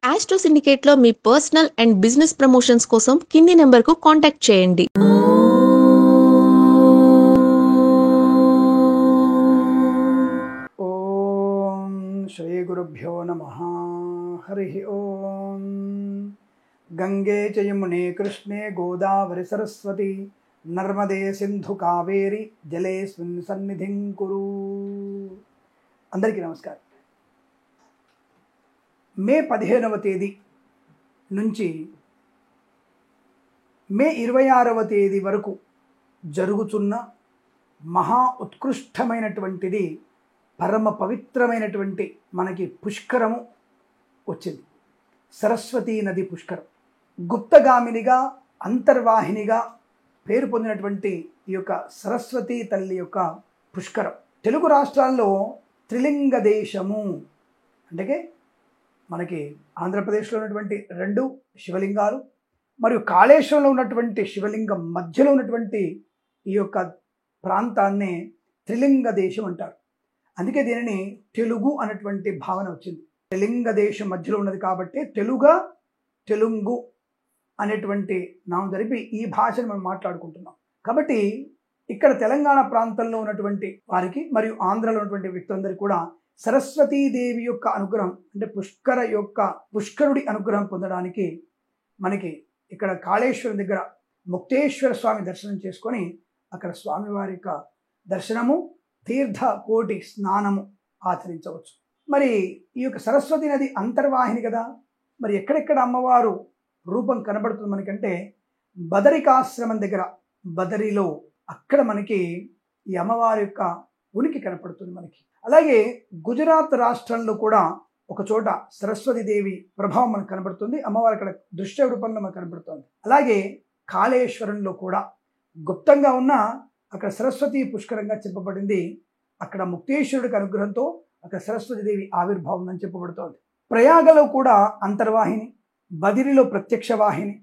Astro సిండికేట్లో మీ personal and business promotions కోసం కింది నెంబర్కు కాంటాక్ట్ చేయండి. ఓం శ్రీ గురుభ్యో నమః. హరి ఓం. గంగే చ యమునే కృష్ణే గోదావరి సరస్వతి నర్మదే సింధు కావేరి జలేస్మిన్ సన్నిధిం కురు. అందరికీ నమస్కారం. మే 15వ తేదీ నుంచి మే 26వ తేదీ వరకు జరుగుతున్న మహా ఉత్కృష్టమైనటువంటిది, పరమ పవిత్రమైనటువంటి మనకి పుష్కరము వచ్చింది. సరస్వతీ నది పుష్కరం. గుప్తగామినిగా, అంతర్వాహినిగా పేరు పొందినటువంటి ఈ యొక్క సరస్వతీ తల్లి యొక్క పుష్కరం తెలుగు రాష్ట్రాల్లో త్రిలింగ దేశము అంటే మనకి ఆంధ్రప్రదేశ్లో ఉన్నటువంటి 2 శివలింగాలు మరియు కాళేశ్వరంలో ఉన్నటువంటి శివలింగం మధ్యలో ఉన్నటువంటి ఈ యొక్క ప్రాంతాన్నే త్రిలింగ దేశం అంటారు. అందుకే దీనిని తెలుగు అన్నటువంటి భావన వచ్చింది. త్రిలింగ దేశం మధ్యలో ఉన్నది కాబట్టి తెలుగు అనేటువంటి నామం జరిపి ఈ భాషను మనం మాట్లాడుకుంటున్నాం. కాబట్టి ఇక్కడ తెలంగాణ ప్రాంతంలో ఉన్నటువంటి వారికి మరియు ఆంధ్రలో ఉన్నటువంటి వ్యక్తులందరికీ కూడా సరస్వతీదేవి యొక్క అనుగ్రహం అంటే పుష్కరుడి అనుగ్రహం పొందడానికి మనకి ఇక్కడ కాళేశ్వరం దగ్గర ముక్తేశ్వర స్వామి దర్శనం చేసుకొని అక్కడ స్వామివారి యొక్క దర్శనము, తీర్థ కోటి స్నానము ఆచరించవచ్చు. మరి ఈ యొక్క సరస్వతి నది అంతర్వాహిని కదా, మరి ఎక్కడెక్కడ అమ్మవారు రూపం కనబడుతుంది మనకంటే బదరికాశ్రమం దగ్గర, బదరిలో అక్కడ మనకి ఈ అమ్మవారి యొక్క ఉనికి కనపడుతుంది మనకి. అలాగే గుజరాత్ రాష్ట్రంలో కూడా ఒక చోట సరస్వతీదేవి ప్రభావం మనకు కనబడుతుంది. అమ్మవారి అక్కడ దృశ్య రూపంలో మనకు కనబడుతుంది. అలాగే కాళేశ్వరంలో కూడా గుప్తంగా ఉన్న అక్కడ సరస్వతి పుష్కరంగా చెప్పబడింది. అక్కడ ముక్తేశ్వరుడికి అనుగ్రహంతో అక్కడ సరస్వతీదేవి ఆవిర్భావం అని చెప్పబడుతోంది. ప్రయాగలో కూడా అంతర్వాహిని, బదిరిలో ప్రత్యక్ష వాహిని,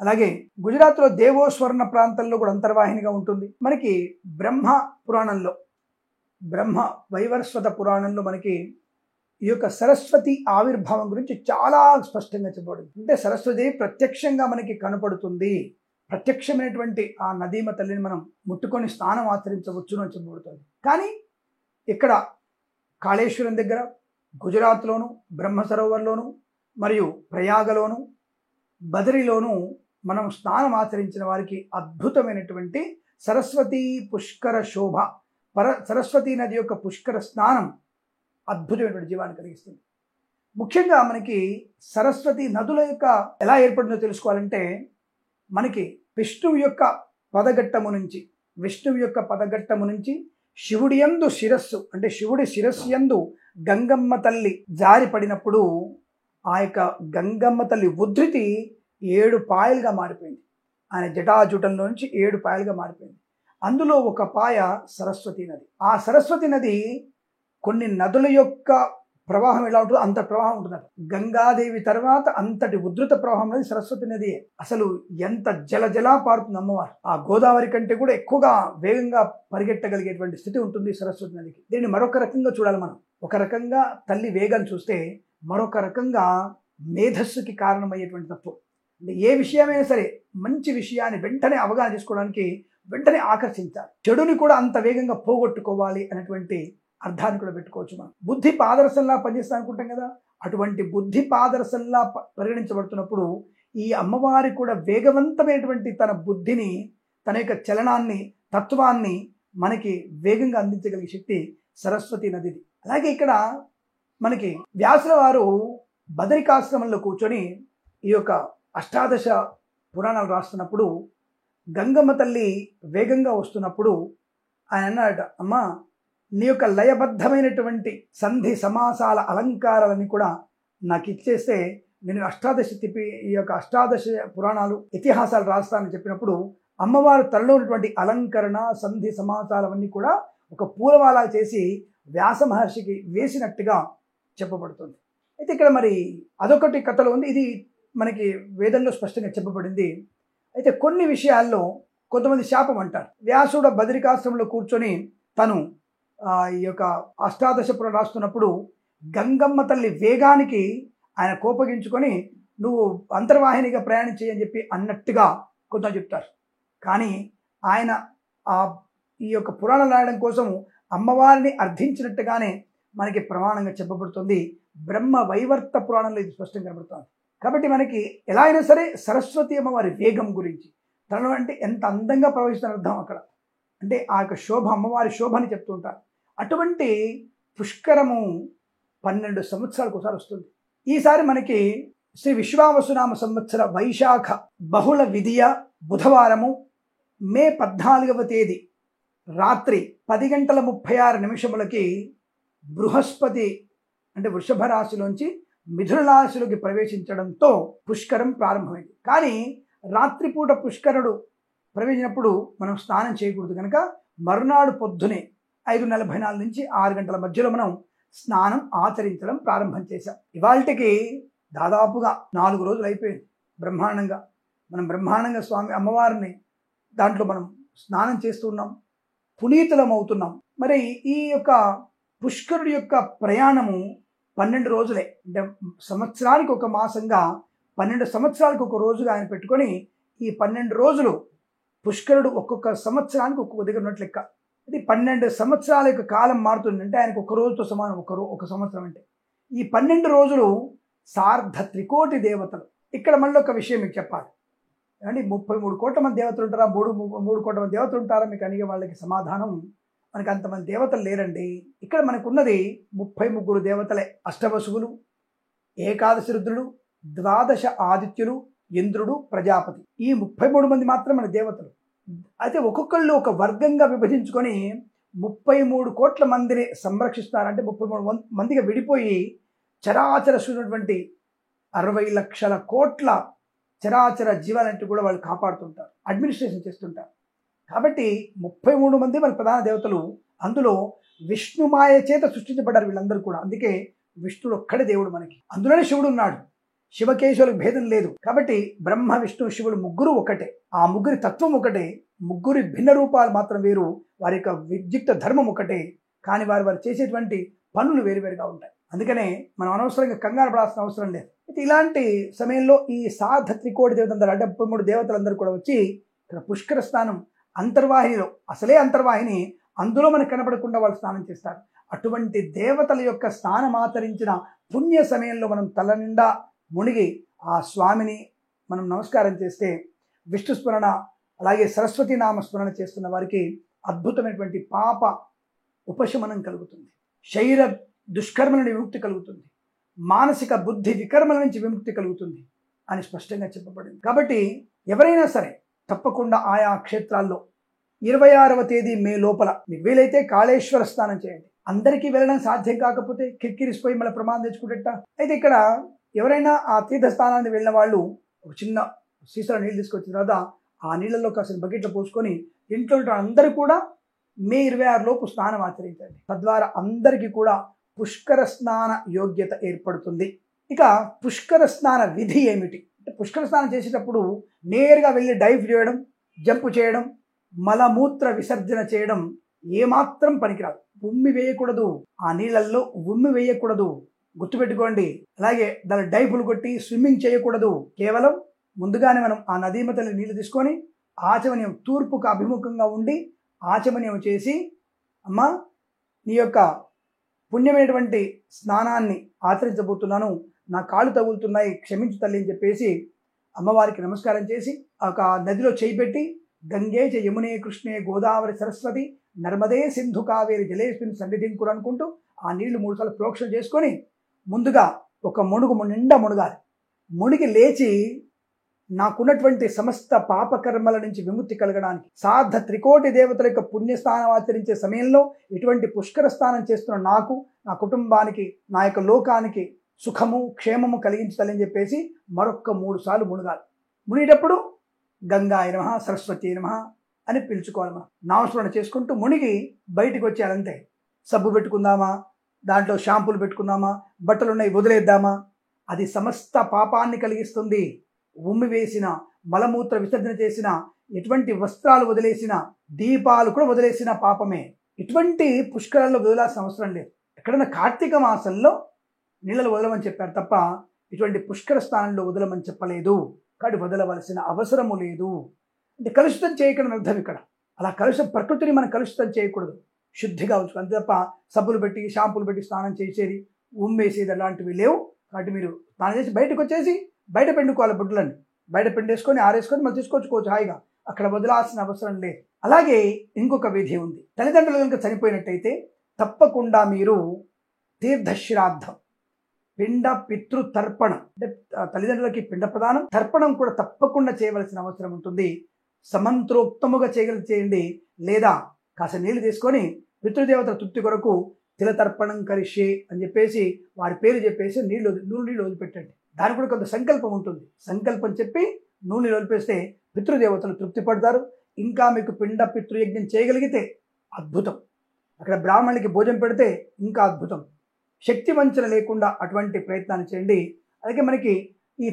అలాగే గుజరాత్లో దేవోస్వర్ణ ప్రాంతంలో కూడా అంతర్వాహినిగా ఉంటుంది. మనకి బ్రహ్మ పురాణంలో, బ్రహ్మ వైవర్స్వత పురాణంలో మనకి ఈ యొక్క సరస్వతి ఆవిర్భావం గురించి చాలా స్పష్టంగా చెప్పబడింది. అంటే సరస్వతిదేవి ప్రత్యక్షంగా మనకి కనపడుతుంది, ప్రత్యక్షమైనటువంటి ఆ నదీమ తల్లిని మనం ముట్టుకొని స్నానం ఆచరించవచ్చును అని చెప్పబడుతుంది. కానీ ఇక్కడ కాళేశ్వరం దగ్గర, గుజరాత్లోను, బ్రహ్మ సరోవర్లోను మరియు ప్రయాగలోను, బదరిలోను మనం స్నానం ఆచరించిన వారికి అద్భుతమైనటువంటి సరస్వతీ పుష్కర శోభ, సరస్వతీ నది యొక్క పుష్కర స్నానం అద్భుతమైనటువంటి జీవాన్ని కలిగిస్తుంది. ముఖ్యంగా మనకి సరస్వతి నదుల యొక్క ఎలా ఏర్పడిందో తెలుసుకోవాలంటే మనకి విష్ణువు యొక్క పదఘట్టము నుంచి శివుడి యందు శిరస్సు అంటే శివుడి శిరస్సు యందు గంగమ్మ తల్లి జారి పడినప్పుడు ఆ యొక్క గంగమ్మ తల్లి ఉద్ధృతి 7 పాయలుగా మారిపోయింది. ఆయన జటాజుటంలో నుంచి 7 పాయలుగా మారిపోయింది. అందులో ఒక పాయ సరస్వతీ నది. ఆ సరస్వతి నది కొన్ని నదుల యొక్క ప్రవాహం ఎలా ఉంటుందో అంత ప్రవాహం ఉంటుందట. గంగాదేవి తర్వాత అంతటి ఉధృత ప్రవాహం అనేది సరస్వతి నది. అసలు ఎంత జలజలా పారుతుంది అమ్మవారు. ఆ గోదావరి కంటే కూడా ఎక్కువగా వేగంగా పరిగెట్టగలిగేటువంటి స్థితి ఉంటుంది సరస్వతి నదికి. దీన్ని మరొక రకంగా చూడాలి మనం. ఒక రకంగా తల్లి వేగం చూస్తే మరొక రకంగా మేధస్సుకి కారణమయ్యేటువంటి తత్వం. అంటే ఏ విషయమైనా సరే మంచి విషయాన్ని వెంటనే అవగాహన చేసుకోవడానికి వెంటనే ఆకర్షించాలి. చెడుని కూడా అంత వేగంగా పోగొట్టుకోవాలి అనేటువంటి అర్థాన్ని కూడా పెట్టుకోవచ్చు. మనం బుద్ధి పాదరసంలా పనిచేస్తా అనుకుంటాం కదా, అటువంటి బుద్ధి పాదరసంలా పరిగణించబడుతున్నప్పుడు ఈ అమ్మవారి కూడా వేగవంతమైనటువంటి తన బుద్ధిని, తన యొక్క చలనాన్ని, తత్వాన్ని మనకి వేగంగా అందించగలిగే శక్తి సరస్వతి నదిది. అలాగే ఇక్కడ మనకి వ్యాసుల వారు బదరికాశ్రమంలో కూర్చొని ఈ యొక్క 18 పురాణాలు రాస్తున్నప్పుడు గంగమ్మ తల్లి వేగంగా వస్తున్నప్పుడు ఆయన అన్నాడట, అమ్మా నీ యొక్క లయబద్ధమైనటువంటి సంధి సమాసాల అలంకారాలని కూడా నాకు ఇచ్చేస్తే నేను 18 తిప్పి ఈ యొక్క 18 పురాణాలు ఇతిహాసాలు రాస్తానని చెప్పినప్పుడు అమ్మవారు తనలో ఉన్నటువంటి అలంకరణ, సంధి సమాసాలవన్నీ కూడా ఒక పూలమాల చేసి వ్యాస మహర్షికి వేసినట్టుగా చెప్పబడుతుంది. అయితే ఇక్కడ మరి అదొకటి కథలో ఉంది. ఇది మనకి వేదంలో స్పష్టంగా చెప్పబడింది. అయితే కొన్ని విషయాల్లో కొంతమంది శాపం అంటారు. వ్యాసుడు బదరికాశ్రమంలో కూర్చొని తను ఈ యొక్క అష్టాదశ పురాణం రాస్తున్నప్పుడు గంగమ్మ తల్లి వేగానికి ఆయన కోపగించుకొని నువ్వు అంతర్వాహినిగా ప్రయాణం చేయని చెప్పి అన్నట్టుగా కొంత చెప్తారు. కానీ ఆయన ఈ యొక్క పురాణం రాయడం కోసం అమ్మవారిని అర్థించినట్టుగానే మనకి ప్రమాణంగా చెప్పబడుతుంది. బ్రహ్మ వైవర్త పురాణంలో ఇది స్పష్టంగా కనబడుతుంది. కాబట్టి మనకి ఎలా అయినా సరే సరస్వతి అమ్మవారి వేగం గురించి, తనలో అంటే ఎంత అందంగా ప్రవహిస్తున్న అర్థం అక్కడ, అంటే ఆ యొక్క శోభ, అమ్మవారి శోభ అని చెప్తూ ఉంటారు. అటువంటి పుష్కరము 12 సంవత్సరాలకు ఒకసారి వస్తుంది. ఈసారి మనకి శ్రీ విశ్వావసునామ సంవత్సర వైశాఖ బహుళ విధియ బుధవారము మే 14వ తేదీ రాత్రి 10:36 బృహస్పతి అంటే వృషభ రాశిలోంచి మిథున రాశిలోకి ప్రవేశించడంతో పుష్కరం ప్రారంభమైంది. కానీ రాత్రిపూట పుష్కరుడు ప్రవేశించినప్పుడు మనం స్నానం చేయకూడదు కనుక మరునాడు పొద్దునే 5:44 నుంచి 6 గంటల మధ్యలో మనం స్నానం ఆచరించడం ప్రారంభం చేశాం. ఇవాళకి దాదాపుగా 4 రోజులు అయిపోయింది. మనం బ్రహ్మాండంగా స్వామి అమ్మవారిని దాంట్లో మనం స్నానం చేస్తున్నాం, పునీతులం అవుతున్నాం. మరి ఈ యొక్క పుష్కరుడి యొక్క ప్రయాణము 12 రోజులే, అంటే సంవత్సరానికి ఒక మాసంగా 12 సంవత్సరాలకు ఒక రోజుగా ఆయన పెట్టుకొని ఈ 12 రోజులు పుష్కరుడు ఒక్కొక్క సంవత్సరానికి ఒక్కొక్క దగ్గర ఉన్నట్లు లెక్క. ఇది 12 సంవత్సరాల యొక్క కాలం మారుతుంది, అంటే ఆయనకు ఒక రోజుతో సమానం ఒక సంవత్సరం. అంటే ఈ 12 రోజులు సార్ధ త్రికోటి దేవతలు. ఇక్కడ మళ్ళీ ఒక విషయం మీకు చెప్పాలి. అంటే 33 కోట్ల మంది దేవతలు ఉంటారా, 3 కోట్ల మంది దేవతలు ఉంటారా మీకు అడిగే వాళ్ళకి సమాధానం, మనకి అంతమంది దేవతలు లేరండి. ఇక్కడ మనకున్నది 33 దేవతలే. అష్టవసువులు, ఏకాదశి రుద్రులు, 12 ఆదిత్యులు, ఇంద్రుడు, ప్రజాపతి, ఈ 33 మంది మాత్రం మన దేవతలు. అయితే ఒక్కొక్కళ్ళు ఒక వర్గంగా విభజించుకొని 33 కోట్ల మందిని సంరక్షిస్తారంటే 33 మందిగా విడిపోయి చరాచర చూసినటువంటి 60 లక్షల కోట్ల చరాచర జీవాలంటే కూడా వాళ్ళు కాపాడుతుంటారు, అడ్మినిస్ట్రేషన్ చేస్తుంటారు. కాబట్టి 33 మంది మన ప్రధాన దేవతలు. అందులో విష్ణుమాయ చేత సృష్టించబడ్డారు వీళ్ళందరూ కూడా. అందుకే విష్ణుడు ఒక్కడే దేవుడు మనకి. అందులోనే శివుడు ఉన్నాడు. శివకేశవులకు భేదం లేదు. కాబట్టి బ్రహ్మ విష్ణు శివుడు ముగ్గురు ఒకటే, ఆ ముగ్గురి తత్వం ఒకటే, ముగ్గురి భిన్న రూపాలు మాత్రం వేరు, వారి యొక్క విద్యుక్త ధర్మం ఒకటే, కానీ వారు చేసేటువంటి పనులు వేరువేరుగా ఉంటాయి. అందుకనే మనం అనవసరంగా కంగారు పడాల్సిన అవసరం లేదు. అయితే ఇలాంటి సమయంలో ఈ సార్ధ త్రికోటి దేవతలందరూ, 73 దేవతలందరూ కూడా వచ్చి ఇక్కడ పుష్కర స్నానం అంతర్వాహినిలో, అసలే అంతర్వాహిని, అందులో మనకు కనపడకుండా వాళ్ళు స్నానం చేస్తారు. అటువంటి దేవతల యొక్క స్నానం ఆచరించిన పుణ్య సమయంలో మనం తల నిండా మునిగి ఆ స్వామిని మనం నమస్కారం చేస్తే విష్ణు స్మరణ, అలాగే సరస్వతి నామ స్మరణ చేస్తున్న వారికి అద్భుతమైనటువంటి పాప ఉపశమనం కలుగుతుంది, శరీర దుష్కర్మల నుండి విముక్తి కలుగుతుంది, మానసిక బుద్ధి వికర్మల నుంచి విముక్తి కలుగుతుంది అని స్పష్టంగా చెప్పబడింది. కాబట్టి ఎవరైనా సరే తప్పకుండా ఆయా క్షేత్రాల్లో 26వ తేదీ మే లోపల మీకు వీలైతే కాళేశ్వర స్నానం చేయండి. అందరికీ వెళ్ళడం సాధ్యం కాకపోతే కిక్కిరిసిపోయి మళ్ళీ ప్రమాదం తెచ్చుకుంటా. అయితే ఇక్కడ ఎవరైనా ఆ తీర్థస్థానాన్ని వెళ్ళిన వాళ్ళు ఒక చిన్న సీసాలో నీళ్ళు తీసుకొచ్చిన తర్వాత ఆ నీళ్ళల్లో కాసిన బకెట్లో పోసుకొని ఇంట్లో అందరూ కూడా మే 26 లోపు స్నానం ఆచరించండి. తద్వారా అందరికీ కూడా పుష్కర స్నాన యోగ్యత ఏర్పడుతుంది. ఇక పుష్కర స్నాన విధి ఏమిటి అంటే, పుష్కర స్నానం చేసేటప్పుడు నేరుగా వెళ్ళి డైవ్ చేయడం, జంపు చేయడం, మలమూత్ర విసర్జన చేయడం ఏమాత్రం పనికిరాదు. ఉమ్మి వేయకూడదు, ఆ నీళ్ళల్లో ఉమ్మి వేయకూడదు, గుర్తుపెట్టుకోండి. అలాగే దాని డైపులు కొట్టి స్విమ్మింగ్ చేయకూడదు. కేవలం ముందుగానే మనం ఆ నదీమతల్లి నీళ్లు తీసుకొని ఆచమనీయం తూర్పుకు అభిముఖంగా ఉండి ఆచమనీయం చేసి, అమ్మ నీ యొక్క పుణ్యమైనటువంటి స్నానాన్ని ఆచరించబోతున్నాను, నా కాళ్ళు తగులుతున్నాయి, క్షమించు తల్లి అని చెప్పేసి అమ్మవారికి నమస్కారం చేసి ఒక నదిలో చేయి పెట్టి గంగే చ యమునే కృష్ణే గోదావరి సరస్వతి నర్మదే సింధు కావేరి జలేస్మిన్ సన్నిధింకురు అనుకుంటూ ఆ నీళ్లు 3 సార్లు ప్రోక్షణ చేసుకొని ముందుగా ఒక మునుగు నిండా మునగాలి. మునిగి లేచి నాకున్నటువంటి సమస్త పాపకర్మల నుంచి విముక్తి కలగడానికి, సార్ధ త్రికోటి దేవతల యొక్క పుణ్యస్థానం ఆచరించే సమయంలో ఇటువంటి పుష్కర స్నానం చేస్తున్న నాకు, నా కుటుంబానికి, నా యొక్క లోకానికి సుఖము క్షేమము కలిగించాలని చెప్పేసి మరొక్క 3 సార్లు మునగాలి. మునిగేటప్పుడు గంగాయ నమః, సరస్వతి నమః అని పిలుచుకోవాలి. మనం నామస్మరణ చేసుకుంటూ మునిగి బయటికి వచ్చేయాలంతే. సబ్బు పెట్టుకుందామా, దాంట్లో షాంపూలు పెట్టుకుందామా, బట్టలు ఉన్నాయి వదిలేద్దామా, అది సమస్త పాపాన్ని కలిగిస్తుంది. ఉమ్మి వేసిన, మలమూత్ర విసర్జన చేసిన, ఎటువంటి వస్త్రాలు వదిలేసిన, దీపాలు కూడా వదిలేసిన పాపమే. ఇటువంటి పుష్కరాల్లో వదిలాల్సిన అవసరం లేదు. ఎక్కడైనా కార్తీక మాసంలో నీళ్ళలు వదలమని చెప్పారు తప్ప ఇటువంటి పుష్కర స్థానంలో వదలమని చెప్పలేదు, కాబట్టి వదలవలసిన అవసరము లేదు. అంటే కలుషితం చేయకూడదని అర్థం ఇక్కడ. అలా ప్రకృతిని మనం కలుషితం చేయకూడదు, శుద్ధిగా ఉంచుకో. అంతే తప్ప సబ్బులు పెట్టి షాంపూలు పెట్టి స్నానం చేసేది, ఉమ్మేసేది అలాంటివి లేవు. కాబట్టి మీరు స్నానం చేసి బయటకు వచ్చేసి బయట పిండుకోవాలి, బుడ్డలని బయట పిండేసుకొని ఆరేసుకొని మనం తీసుకొచ్చుకోవచ్చు హాయిగా, అక్కడ వదలాల్సిన అవసరం లేదు. అలాగే ఇంకొక విధి ఉంది. తల్లిదండ్రులు కనుక చనిపోయినట్టయితే తప్పకుండా మీరు తీర్థశ్రాద్ధం, పిండ పితృ తర్పణం, అంటే తల్లిదండ్రులకి పిండ ప్రదానం, తర్పణం కూడా తప్పకుండా చేయవలసిన అవసరం ఉంటుంది. సమంత్రోక్తముగా చేయండి, లేదా కాస్త నీళ్లు తీసుకొని పితృదేవతల తృప్తి కొరకు తిలతర్పణం కరిష్యే అని చెప్పేసి వారి పేరు చెప్పేసి నీళ్ళు వదిలిపెట్టండి. దానికి కూడా కొంత సంకల్పం ఉంటుంది. సంకల్పం చెప్పి నీళ్ళు వదిలిపేస్తే పితృదేవతలు తృప్తి పడతారు. ఇంకా మీకు పిండ పితృయజ్ఞం చేయగలిగితే అద్భుతం. అక్కడ బ్రాహ్మణులకి భోజనం పెడితే ఇంకా అద్భుతం. శక్తి వంచన లేకుండా అటువంటి ప్రయత్నాన్ని చేయండి. అలాగే మనకి ఈ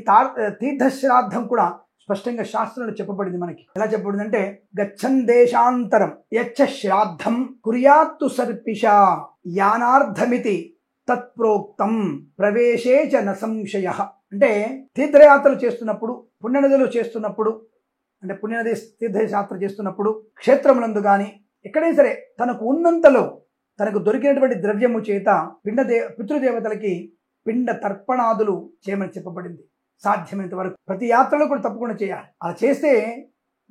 తీర్థశ్రాద్ధం కూడా స్పష్టంగా శాస్త్రంలో చెప్పబడింది. మనకి ఎలా చెప్పబడింది అంటే, గచ్చన్ దేశాంతరం యచ్చ శ్రాద్ధం కుర్యాత్తు సర్పిష యానార్థమితి తత్ప్రోక్తం ప్రవేశే చ న సంశయ. అంటే తీర్థయాత్రలు చేస్తున్నప్పుడు, పుణ్యనదులు చేస్తున్నప్పుడు, అంటే పుణ్యనది తీర్థయాత్ర చేస్తున్నప్పుడు క్షేత్రములందు కానీ ఎక్కడైనా సరే తనకు ఉన్నంతలో తనకు దొరికినటువంటి ద్రవ్యము చేత పితృదేవతలకి పిండ తర్పణాదులు చేయమని చెప్పబడింది. సాధ్యమైనంత వరకు ప్రతి యాత్రలో కూడా తప్పకుండా చేయాలి. అలా చేస్తే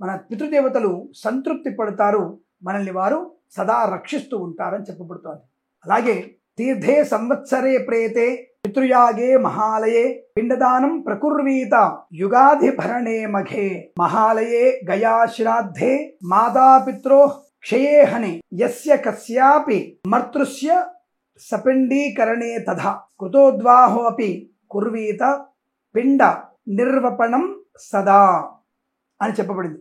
మన పితృదేవతలు సంతృప్తి పడతారు, మనల్ని వారు సదా రక్షిస్తూ ఉంటారని చెప్పబడుతోంది. అలాగే తీర్థే సంవత్సరే ప్రేతే పితృయాగే మహాలయే పిండదానం ప్రకుర్వీత యుగాధి భరణే మఘే మహాలయే గయా శ్రాద్ధే మాతాపిత్రో క్షయే హని యస్య కస్యాపి మర్తృస్య సపిండీకరణే తథా కృతోద్వాహో అపి కుర్వీత పిండ నిర్వపణం సదా అని చెప్పబడింది.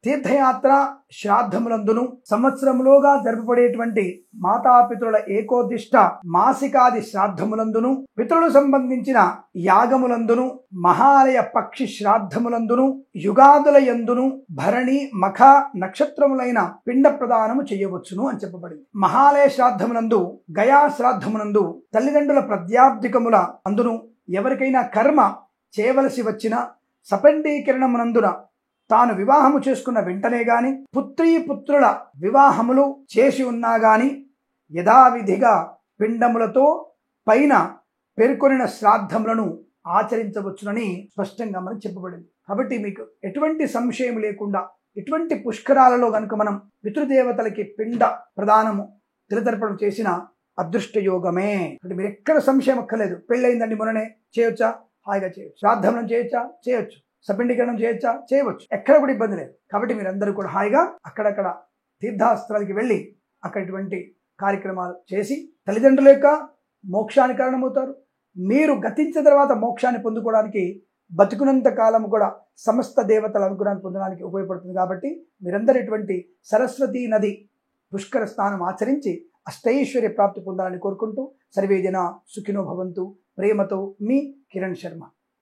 తీర్థయాత్ర శ్రాద్ధములందును సంవత్సరములోగా జరపబడేటువంటి మాతాపితృల ఏకోదిష్ట మాసికాది శ్రాద్ధములందును పితృలు సంబంధించిన యాగములందును మహాలయ పక్షి శ్రాద్ధములందును యుగాదుల యందును భరణి మఖ నక్షత్రములైన పిండ ప్రదానము చేయవచ్చును అని చెప్పబడింది. మహాలయ శ్రాద్ధమునందు గయా శ్రాద్ధమునందు తల్లిదండ్రుల ప్రత్యాబ్దికముల అందును ఎవరికైనా కర్మ చేయవలసి వచ్చిన సపండీకరణమునందున తాను వివాహము చేసుకున్న వెంటనే గాని పుత్రుల వివాహములు చేసి ఉన్నా గాని యథావిధిగా పిండములతో పైన పేర్కొనిన శ్రాద్ధములను ఆచరించవచ్చునని స్పష్టంగా మనకు చెప్పబడింది. కాబట్టి మీకు ఎటువంటి సంశయం లేకుండా ఇటువంటి పుష్కరాలలో కనుక మనం పితృదేవతలకి పిండ ప్రదానము తిలతర్పణం చేసిన అదృష్ట యోగమే. అంటే మీరు ఎక్కడ సంశయం అక్కర్లేదు. పెళ్ళయిందండి మొన్ననే చేయొచ్చా? హాయిగా చేయొచ్చు. శ్రాద్ధం చేయొచ్చా? చేయొచ్చు. సపిండీకరణం చేయొచ్చా? చేయవచ్చు. ఎక్కడ కూడా ఇబ్బంది లేదు. కాబట్టి మీరందరూ కూడా హాయిగా అక్కడక్కడ తీర్థాస్త్రాలకి వెళ్ళి అక్కడ ఇటువంటి కార్యక్రమాలు చేసి తల్లిదండ్రుల యొక్క మోక్షానికి కారణమవుతారు. మీరు గతించిన తర్వాత మోక్షాన్ని పొందుకోవడానికి బతుకున్నంత కాలం కూడా సమస్త దేవతల అనుగ్రహాన్ని పొందడానికి ఉపయోగపడుతుంది. కాబట్టి మీరందరూ ఇటువంటి సరస్వతీ నది పుష్కర స్నానం ఆచరించి అష్టైశ్వర్య ప్రాప్తి పొందాలని కోరుకుంటూ సర్వేజన సుఖినో భవంతు. ప్రేమతో మీ కిరణ్ శర్మ.